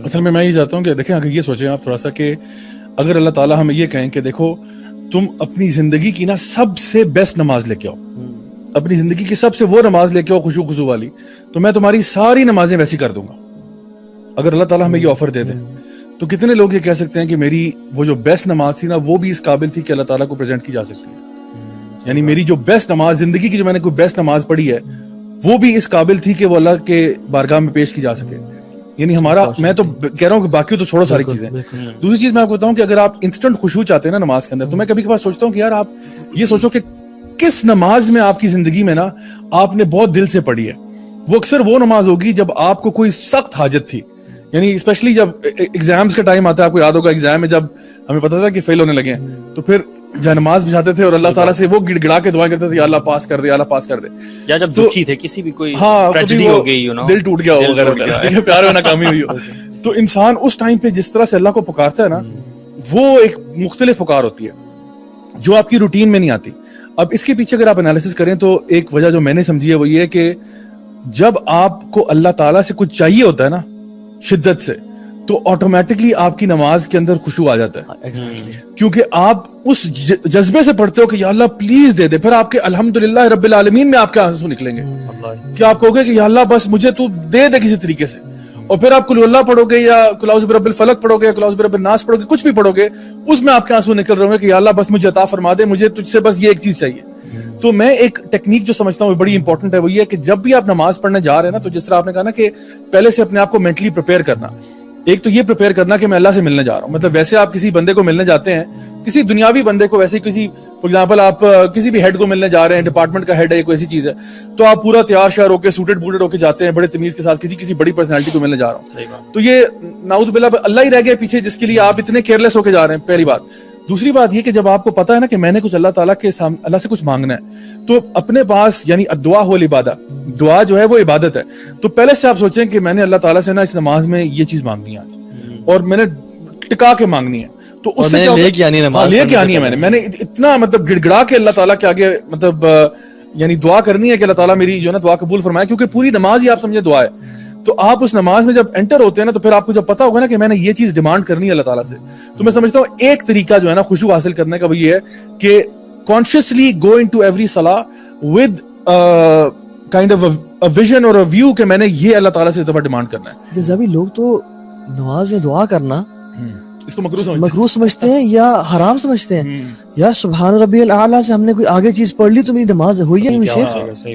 اصل میں یہ چاہتا ہوں کہ دیکھیں، اگر یہ سوچیں آپ تھوڑا سا کہ اگر اللہ تعالیٰ ہمیں یہ کہیں کہ دیکھو تم اپنی زندگی کی نا سب سے بیسٹ نماز لے کے آؤ، اپنی زندگی کی سب سے وہ نماز لے کے آؤ خشوع خضوع والی، تو میں تمہاری ساری نمازیں ویسی کر دوں گا. اگر اللہ تعالیٰ ہمیں یہ آفر دے دے تو کتنے لوگ یہ کہہ سکتے ہیں کہ میری وہ جو بیسٹ نماز تھی نا وہ بھی اس قابل تھی کہ اللہ تعالیٰ کو پریزنٹ کی جا سکتی ہے. یعنی میری جو بیسٹ نماز زندگی کی جو میں نے کوئی بیسٹ نماز پڑھی ہے وہ بھی اس قابل تھی کہ وہ اللہ کے بارگاہ میں پیش کی جا سکے. یعنی ہمارا، میں تو کہہ رہا ہوں کہ باقی تو چھوڑو ساری چیزیں. دوسری چیز میں آپ کو بتاؤں کہ اگر آپ انسٹنٹ خشوع چاہتے ہیں نا نماز کے اندر، تو میں کبھی کبھار سوچتا ہوں کہ یار آپ یہ سوچو کہ کس نماز میں آپ کی زندگی میں نا آپ نے بہت دل سے پڑھی ہے. وہ اکثر وہ نماز ہوگی جب آپ کو کوئی سخت حاجت تھی. یعنی اسپیشلی جب ایگزامز کا ٹائم آتا ہے، آپ کو یاد ہوگا ایگزام میں جب ہمیں پتا تھا کہ فیل ہونے لگے ہیں تو پھر جہاں نماز بچھاتے تھے اور اللہ تعالیٰ سے وہ گڑ گڑا کے دعائیں کرتے تھے، یا اللہ پاس کر دے، یا اللہ پاس کر دے. یا جب دکھی تھے، کسی بھی کوئی ٹریجڈی ہو گئی، دل ٹوٹ گیا ہو وغیرہ، پیار میں ناکامی ہوئی ہو، تو انسان اس ٹائم پہ جس طرح سے اللہ کو پکارتا ہے نا، وہ ایک مختلف پکار ہوتی ہے جو آپ کی روٹین میں نہیں آتی. اب اس کے پیچھے اگر آپ انالیسس کریں تو ایک وجہ جو میں نے سمجھی ہے وہ یہ ہے کہ جب آپ کو اللہ تعالیٰ سے کچھ چاہیے ہوتا ہے نا شدت سے، تو آٹومیٹکلی آپ کی نماز کے اندر خشوع آ جاتا ہے، کیونکہ آپ اس جذبے سے پڑھتے ہو کہ یا اللہ پلیز دے دے. پھر آپ کے الحمدللہ رب العالمین میں آپ کے آنسو نکلیں گے کہ آپ کہو گے کہ یا اللہ بس مجھے تو دے دے کسی طریقے سے. اور پھر آپ قل اللہ پڑھو گے یا قل اعوذ برب الفلق پڑھو گے یا قل اعوذ برب الناس پڑھو گے، کچھ بھی پڑھو گے، اس میں آپ کے آنسو نکل رہے ہوں گے کہ یا اللہ بس مجھے عطا فرما دے، مجھے تجھ سے بس یہ ایک چیز چاہیے. تو میں ایک ٹیکنیک جو سمجھتا ہوں بڑی امپورٹنٹ ہے وہ یہ ہے کہ جب بھی آپ نماز پڑھنے جا رہے ہیں نا، تو جس طرح آپ نے کہا نا کہ پہلے سے اپنے آپ کو مینٹلی پریپیئر کرنا. ایک تو یہ پریپیئر کرنا کہ میں اللہ سے ملنے جا رہا ہوں. مطلب ویسے آپ کسی بندے کو ملنے جاتے ہیں، کسی دنیاوی بندے کو، ویسے کسی فار ایگزامپل آپ کسی بھی ہیڈ کو ملنے جا رہے ہیں، ڈپارٹمنٹ کا ہیڈ ہے، کوئی ایسی چیز ہے، تو آپ پورا تیار شیار ہو کے سوٹڈ بوٹڈ ہو کے جاتے ہیں بڑے تمیز کے ساتھ، کسی بڑی پرسنالٹی کو ملنے جا رہا ہوں. تو یہ نعوذ باللہ اللہ ہی رہ گیا پیچھے جس کے لیے آپ اتنے کیئرلیس ہو کے جا رہے ہیں، پہلی بات. دوسری بات یہ کہ جب آپ کو پتا ہے نا کہ میں نے کچھ اللہ تعالیٰ کے سامنے اللہ سے کچھ مانگنا ہے، تو اپنے پاس، یعنی دعا ہو العبادہ، دعا جو ہے وہ عبادت ہے، تو پہلے سے آپ سوچیں کہ میں نے اللہ تعالیٰ سے نا اس نماز میں یہ چیز مانگنی ہے آج، اور میں نے ٹکا کے مانگنی ہے. تو اس سے لے کے آنی ہے، میں نے اتنا مطلب گڑ گڑا کے اللہ تعالیٰ کے آگے مطلب یعنی دعا کرنی ہے کہ اللہ تعالیٰ میری جو ہے نا دعا قبول فرمائے، کیونکہ پوری نماز ہی آپ سمجھے دعا ہے. تو آپ اس نماز میں جب انٹر ہوتے ہیں نا، تو پھر آپ کو جب پتا ہوگا نا کہ میں نے یہ چیز ڈیمانڈ کرنی ہے اللہ تعالیٰ سے، تو میں سمجھتا ہوں ایک طریقہ جو ہے نا خشوع حاصل کرنے کا وہ یہ ہے کہ کانشیسلی گو انٹو ایوری صلاح with kind of a vision اور اے ویو کہ میں نے یہ اللہ تعالیٰ سے اس دفعہ ڈیمانڈ کرنا ہے. سبھی لوگ تو نماز میں دعا کرنا اس کو مکروہ سمجھتے ہیں یا حرام سمجھتے ہیں. یا سبحان ربی الاعلیٰ سے ہم نے کوئی آگے چیز پڑھ لی تو میری نماز ہوئی ہے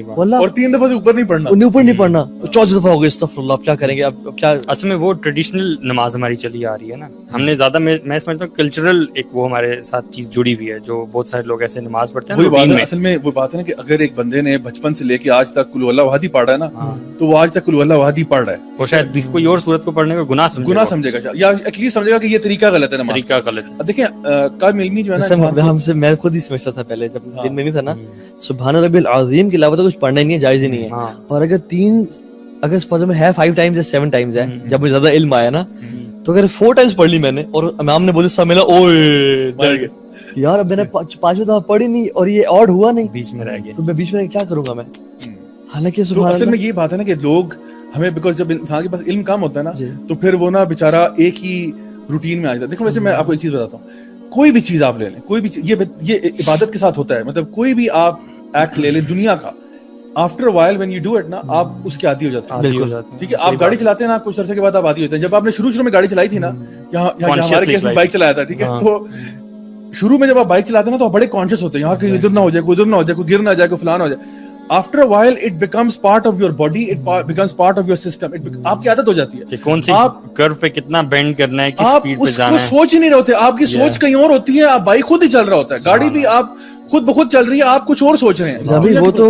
واللہ، اور 3 دفعہ سے اوپر نہیں پڑھنا، اوپر نہیں پڑھنا، 14 دفعہ ہو گئی استغفر اللہ. اب کیا کریں گے؟ اب کیا اصل میں وہ ٹریڈیشنل نماز ہماری چلی آ رہی ہے نا، ہم نے زیادہ میں سمجھتا ہوں کلچرل ایک وہ ہمارے ساتھ چیز جڑی ہوئی ہے، جو بہت سارے لوگ ایسے نماز پڑھتے ہیں. اصل میں وہ بات ہے نا کہ اگر ایک بندے نے بچپن سے لے کے آج تک قل اللہ احد ہی پڑھ رہا ہے نا، تو وہ آج تک قل اللہ احد ہی پڑھ رہا ہے، وہ شاید کوئی اور صورت کو پڑھنے کو گناہ سمجھے گا، یا ایٹ لیسٹ سمجھے گا کہ یہ طریقہ غلط ہے نماز کا. دیکھیں کام علمی جو ہے نا، ہم سے میں خود ہی سمجھتا تھا پہلے جب دن میں نہیں تھا نا، سبحان ربی العظیم کے علاوہ تو کچھ پڑھنا ہی نہیں ہے، جائز ہی نہیں ہے. اور اگر فضل میں ہے 5 times یا 7 times ہے، جب مجھے زیادہ علم آیا نا، تو اگر 4 times پڑھ لی میں نے اور امام نے بولے سب ملا اوئے یار، اب میں نے 5 دفعہ پڑھی نہیں اور یہ آڈ ہوا نہیں، بیچ میں رہ گیا، تو میں بیچ میں کیا کروں گا میں؟ حالانکہ اصل میں یہ بات ہے نا کہ لوگ ہمیں بیکاز جب انسان کے پاس علم کم ہوتا ہے نا، تو پھر وہ نا بیچارہ ایک ہی روٹین میں آ جاتا ہے. دیکھو ویسے میں آپ کو ایک چیز بتاتا ہوں، کوئی بھی چیز آپ لے لیں، کوئی بھی یہ عبادت کے ساتھ ہوتا ہے. مطلب کوئی بھی آپ ایکٹ لے لیں دنیا کا، after while when you do it نا، آپ اس کے عادی ہو جاتے ہیں. بالکل ٹھیک ہے، آپ گاڑی چلاتے ہیں نا، کچھ عرصے کے بعد آپ عادی ہوتے ہیں. جب آپ نے شروع میں گاڑی چلائی تھی نا، یہاں ہمارے کیس میں بائک چلایا تھا، ٹھیک ہے، تو شروع میں جب آپ بائک چلاتے ہیں نا تو آپ بڑے کانشیس ہوتے ہیں، یہاں کہیں ادھر نہ ہو جائے، کوئی ادھر نہ ہو جائے، کوئی گر نہ جائے، کوئی فلاں نہ ہو جائے. After a while it becomes part of your body, it becomes part of your system. آپ کی عادت ہو جاتی ہے کہ کون سی کرو پہ کتنا بینڈ کرنا ہے، کس سپیڈ پہ جانا ہے. آپ سوچ ہی نہیں رہے ہوتے، آپ کی سوچ کہیں اور ہوتی ہے، آپ بائک خود ہی چل رہا ہوتا ہے، گاڑی بھی آپ خود بخود چل رہی ہے، آپ کچھ اور سوچ رہے ہیں. ابھی وہ تو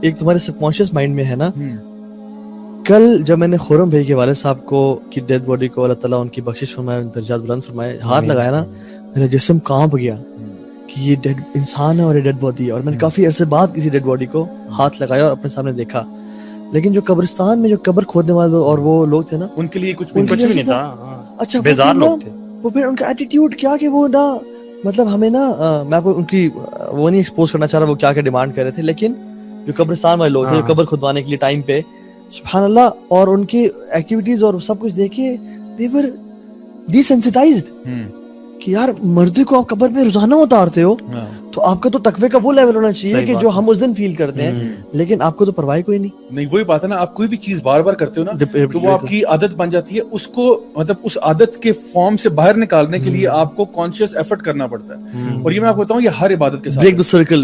ایک تمہارے سب کانشیس مائنڈ میں ہے نا. کل جب میں نے خرم بھائی کے والد صاحب کو کی ڈیڈ باڈی کو اللہ تعالیٰ ان کی بخشش فرمائے، درجات بلند فرمائے، ہاتھ لگایا نا، میرا جسم کانپ گیا کہ یہ ڈیڈ انسان ہے اور یہ ڈیڈ باڈی ہے. اور میں نے کافی عرصے بعد کسی ڈیڈ باڈی کو ہاتھ لگایا اور اپنے سامنے دیکھا. لیکن جو قبرستان میں جو قبر کھودنے والے اور وہ لوگ تھے نا، ان کے لیے کچھ بھی نہیں تھا. اچھا بیزار لوگ تھے وہ. پھر ان کا ایٹیٹیوڈ کیا کہ وہ نا، مطلب ہمیں نا، میں آپ کو ان کی وہ نہیں ایکسپوز کرنا چاہ رہا وہ کیا کیا ڈیمانڈ کر رہے تھے، لیکن جو قبرستان والے لوگ تھے جو قبر کھودوانے کے لیے ٹائم پہ، سبحان اللہ، اور ان کی ایکٹیویٹیز اور سب کچھ دیکھیے they were desensitized کہ یار مردے کو آپ قبر میں روزانہ اتارتے ہو تو آپ کا تو تقوی کا وہ لیول ہونا چاہیے کہ جو ہم اس دن فیل کرتے ہیں, لیکن آپ کو تو پرواہ کوئی نہیں. وہی بات ہے نا, آپ کوئی بھی چیز بار بار کرتے ہو نا تو وہ آپ کی عادت بن جاتی ہے. اس کو مطلب اس عادت کے فارم سے باہر نکالنے کے لیے آپ کو کانشیس ایفرٹ کرنا پڑتا ہے. اور یہ میں آپ کو بتاؤں, یہ ہر عبادت کے ساتھ بریک دی سرکل,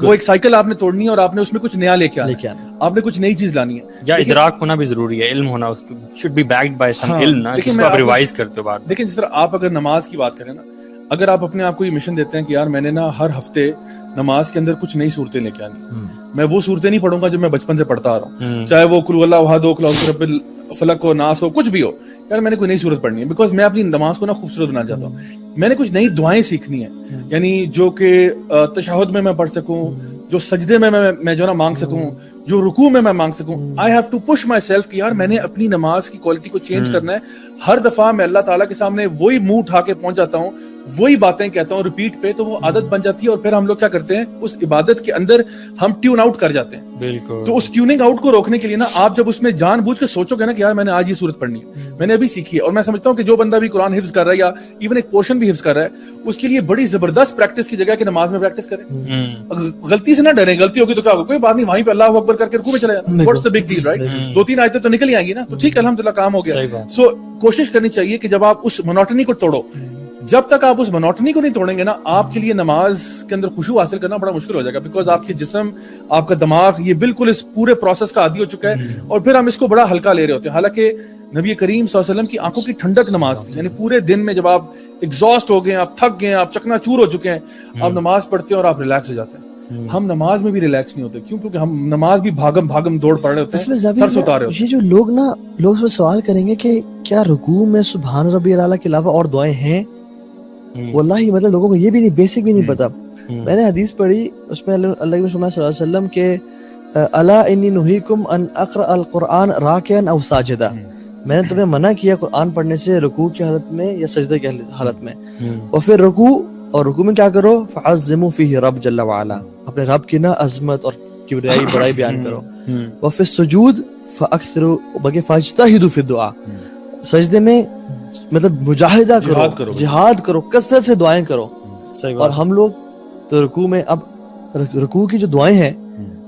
وہ ایک سائیکل آپ نے توڑنی ہے اور آپ نے اس میں کچھ نیا لے کے آنا, آپ نے کچھ نئی چیز لانی ہے. یا ادراک ہونا بھی ضروری ہے, علم ہونا, اس should be backed by some علم نا, جس کو آپ ریوائز کرتے ہو بعد. لیکن جس طرح آپ اگر نماز کی بات کریں نا, اگر آپ اپنے آپ کو یہ مشن دیتے ہیں کہ یار میں نے نا ہر ہفتے نماز کے اندر کچھ نئی صورتیں لے کے آنی, میں وہ صورتیں نہیں پڑھوں گا جو میں بچپن سے پڑھتا آ رہا ہوں, چاہے وہ قل اللہ احد ہو, قل اعوذ برب الفلق ہو, ناس ہو, کچھ بھی ہو, یار میں نے کوئی نئی صورت پڑھنی ہے بیکاز میں اپنی نماز کو نا خوبصورت بنانا چاہتا ہوں. میں نے کچھ نئی دعائیں سیکھنی ہیں, یعنی جو کہ تشہد میں پڑھ سکوں, جو سجدے میں جو نا مانگ سکوں, جو رکوع میں مانگ سکوں. I have to push myself کہ یار میں نے اپنی نماز کی کوالٹی کو چینج کرنا ہے. ہر دفعہ میں اللہ تعالیٰ کے سامنے وہی منہ اٹھا کے پہنچ جاتا ہوں, وہی باتیں کہتا ہوں ریپیٹ پہ, تو وہ عادت بن جاتی ہے. اور پھر ہم لوگ کیا کرتے ہیں, اس عبادت کے اندر ہم ٹیون آؤٹ کر جاتے ہیں. بالکل. تو اس ٹیوننگ آؤٹ کو روکنے کے لیے نا آپ جب اس میں جان بوجھ کے سوچو گے نا کہ یار میں نے آج یہ صورت پڑھنی ہے, میں نے ابھی سیکھی ہے. اور میں سمجھتا ہوں کہ جو بندہ بھی قرآن حفظ کر رہا ہے یا ایون ایک پورشن بھی حفظ کر رہا ہے, اس کے لیے بڑی زبردست پریکٹس کی جگہ کہ نماز میں پریکٹس کرے. غلطی سے نہ ڈرے, غلطی ہوگی تو کیا ہوگا, کوئی بات نہیں, وہیں پہ اللہ اکبر کر کے رکوع میں چلے جانا, what's the big deal, right. 2-3 آیتیں تو نکل ہی آئیں گی نا, تو ٹھیک ہے الحمدللہ کام ہو گیا. سو کوشش کرنی چاہیے کہ جب آپ اس مونوٹنی کو توڑو, جب تک آپ اس مونوٹنی کو نہیں توڑیں گے نا, آپ کے لیے نماز کے اندر خشوع حاصل کرنا بڑا مشکل ہو جائے گا. بیکاز آپ کے جسم, آپ کا دماغ یہ بالکل اس پورے پروسیس کا عادی ہو چکا ہے, اور پھر ہم اس کو بڑا ہلکا لے رہے ہوتے ہیں. حالانکہ نبی کریم صلی اللہ علیہ وسلم کی آنکھوں کی ٹھنڈک نماز تھی. یعنی پورے دن میں جب آپ ایگزاسٹ ہو گئے, آپ تھک گئے, آپ چکنا چور ہو چکے ہیں, آپ نماز پڑھتے ہیں اور آپ ریلیکس ہو جاتے ہیں. ہم نماز میں بھی ریلیکس نہیں ہوتے. کیوں؟ کیونکہ ہم نماز بھی بھاگم دوڑ پڑ رہے ہوتے ہیں, سر سے اتارے ہوتے ہیں. یہ جو لوگ اس میں سوال کریں گے کہ کیا رکوع میں سبحان ربی الاعلیٰ کے علاوہ اور دعائیں ہیں؟ واللہ مطلب لوگوں کو یہ بھی نہیں, بیسک بھی نہیں پتا. میں نے حدیث پڑھی, اس میں اللہ کے رسول صلی اللہ علیہ وسلم کے الا انی نہیکم ان اقرأ القرآن راکعا او ساجدا, میں نے تمہیں منع کیا قرآن پڑھنے سے رکوع کی حالت میں یا سجدے کی حالت میں. اور پھر رکوع میں کیا کرو, فعظموا فیہ رب جل وعلا, اپنے رب کی نا عظمت اور کبریائی بڑائی بیان کرو. وفی السجود فاکثروا, بلکہ فاجتہدوا فی الدعاء, سجدے میں مطلب مجاہدہ کرو, جہاد کرو, کثرت سے دعائیں کرو. اور ہم لوگ تو رکوع میں, اب رکوع کی جو دعائیں ہیں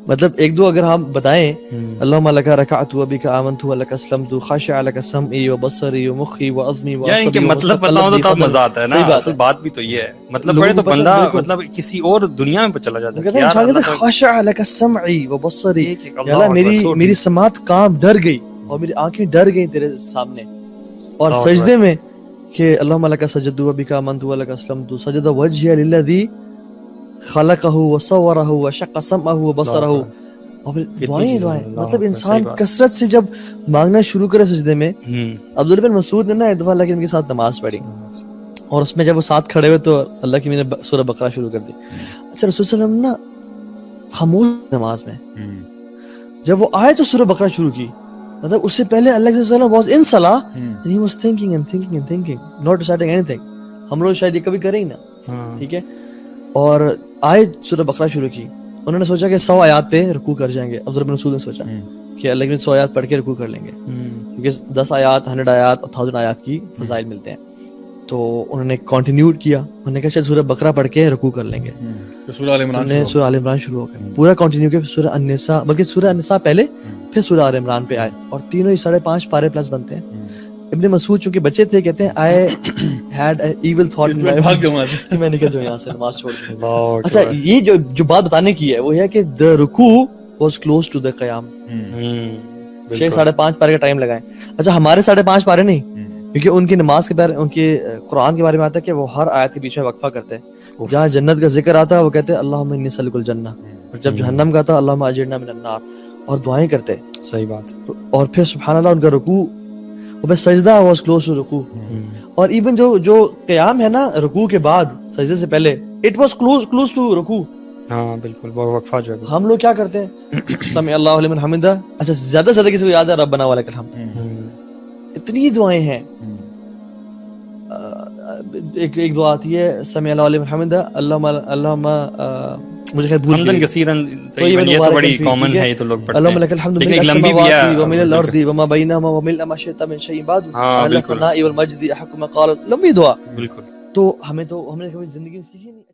مطلب ایک دو اگر ہم بتائیں, اللہم لک رکعت وبک آمنت ولک اسلمت خاشع لک سمعی وبصری ومخی وعظمی وعصبی. ان کے مطلب پتہ ہو تو مزہ آتا ہے نا. اصل بات بھی تو یہ ہے, مطلب پڑھے تو بندہ مطلب کسی اور دنیا میں چلا جاتا ہے. یار خاشع لک سمعی وبصری, یا اللہ میری سماعت کام ڈر گئی اور میری آنکھیں ڈر گئی تیرے سامنے. اور سجدے میں کہ اللہم لک سجدت وبک آمنت ولک اسلمت سجد وجہی للذی خلقہ وصورہ وشق سمعہ وبصرہ. اور دعائیں مطلب انسان کثرت سے جب مانگنا شروع کرے سجدے میں. عبداللہ بن مسعود نے نا ایک دفعہ اللہ کے ان کے ساتھ نماز پڑھی, اور اس میں جب وہ ساتھ کھڑے ہوئے تو اللہ کی میں نے سورہ بقرہ شروع کر دی. اچھا رسول صلی اللہ علیہ وسلم نا خاموش نماز میں, جب وہ آئے تو سورہ بقرہ شروع کی. مطلب اس سے پہلے اللہ کے رسول صلی اللہ علیہ وسلم was in salah and he was thinking not deciding anything. ہم لوگ شاید یہ کبھی کریں ہی نا, ٹھیک ہے. اور آئے سورہ بقرہ شروع کی, انہوں نے سوچا کہ 100 آیات پہ رکوع کر جائیں گے. عبداللہ بن مسعود نے سوچا کہ اللہ کے 100 آیات پڑھ کے رکوع کر لیں گے, کیونکہ 10 آیات 100 آیات اور 1000 آیات کی فضائل ملتے ہیں. تو انہوں نے کنٹینیو کیا, انہوں نے کہا شاید سورہ بقرہ پڑھ کے رکوع کر لیں گے. سورہ آل عمران شروع ہو گیا, پورا کنٹینیو کیا, سورہ النساء, بلکہ سورہ النساء پہلے پھر سورہ آل عمران پہ آئے, اور تینوں ہی 5.5 پارے پلس بنتے ہیں. ابن مسعود چونکہ بچے تھے, کہتے ہیں I had an evil thought in my mind کہ میں نکل جاؤں یہاں سے نماز چھوڑ کے. اچھا یہ جو بات بتانے کی ہے وہ یہ ہے کہ the رکوع was close to the قیام. 5.5 پارے کا ٹائم لگائیں. اچھا ہمارے 5.5 پارے نہیں, کیونکہ ان کی نماز کے بارے, ان کے قرآن کے بارے میں آتا ہے کہ وہ ہر آیت کے بیچ میں وقفہ کرتے ہیں. جہاں جنت کا ذکر آتا ہے وہ کہتے ہیں اللہم انی اسألک الجنہ, اور جب جہنم کا آتا ہے اللہم اجرنا من النار, اور دعائیں کرتے. صحیح بات. اور پھر سبحان اللہ ان کا رکوع, اور پھر سجدہ واز کلوز ٹو رکوع. اور ایون جو قیام ہے نا رکوع کے بعد سجدے سے پہلے, اٹ واز کلوز ٹو رکوع. ہاں بالکل, وہ وقفہ جو ہے. ہم لوگ کیا کرتے ہیں, سمع اللہ لمن حمدہ, اچھا زیادہ سے زیادہ کسی کو یاد ہے ربنا ولک الحمد. اتنی دعائیں ہیں. ایک دعا آتی ہے سمع اللہ لمن حمدہ, اللہم مجھے خیر بھول حمدن گئی. کثیرن تو یہ یہ تو بڑی کامن ہے, یہ تو لوگ پڑھتے اللهم ہیں. لك الحمد لیکن ملء ایک لمبی بھی السماوات وملء ہے, الارض وما بينهما وملء ما شئت من شيء بعد ہاں اهل بالکل الثناء والمجد احق ما قال. لمبی دعا. بالکل. تو ہمیں نے کبھی زندگی میں سیکھی نہیں.